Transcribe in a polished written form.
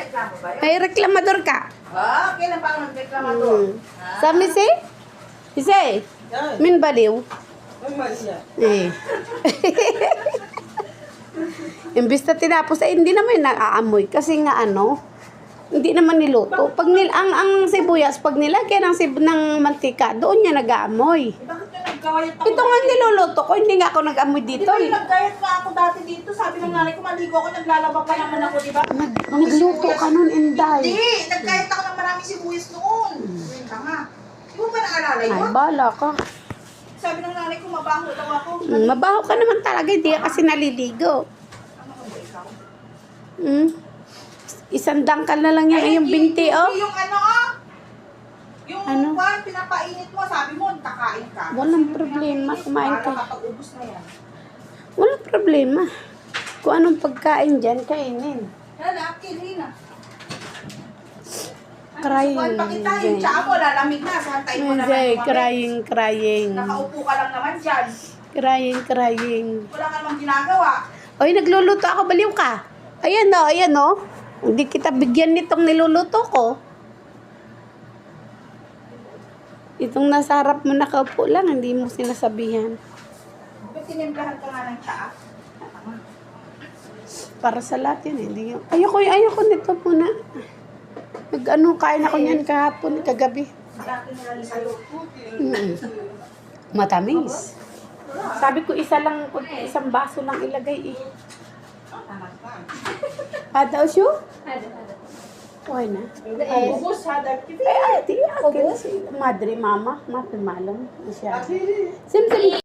reklamo ba yun? May reklamador ka. Kailan pa ako nagreklamador? Sabi si? Isay? Min baliw? Eh. Imbis na tinapos ay hindi naman naaamoy. Kasi nga hindi naman niluto. Pag ang sibuyas, pag nilagyan ng mantika, doon niya nag-aamoy. Bakit ka nagkawayat ako? Ito nga niluluto ko, hindi nga ako nag-amoy Di dito. ba yung naggayat nga ako dati dito? Sabi ng nanay ko, maligo ako, naglalaba pa naman ako, di ba? Nagluto ka nun, Inday. Hindi, naggayat ako ng maraming sibuyas noon. Yun ka nga. Di mo ba naalala Ay, yun? bala ka. Sabi ng nanay ko, mabaho daw ako. Mabaho ka naman talaga, hindi ka kasi naliligo. Ano ba ikaw? Isang dangkal na lang yung binti, oh. Yung Yung pinapainit mo, sabi mo, kakain ka. Walang problema, kumain ka. Para kapag ubus na yan. Walang problema. Kung anong pagkain dyan, kainin. Yan, kilin na. Crying. Pakita yung tsaa mo, lalamig na. Santayin mo naman. Crying. Nakaupo ka lang naman dyan. Crying. Wala ka namang ginagawa. Oy, nagluluto ako, baliw ka. Ayan o. Hindi kita bigyan nitong niluluto ko. Itong nasa harap mo nakaupo lang, hindi mo sinasabihan. Ba't tinimplahan ka nga ng tsaa? Para sa lahat yun, hindi yun. Ayoko nito muna. Kain ako niyan kahapon, kagabi. Malaki nila sa'yo. Matamis. Sabi ko isang baso lang ilagay eh. Ada siya? Okay na. Ubus ha, dati. Ay, di. Madre, mama. Malam. Siya. Simple.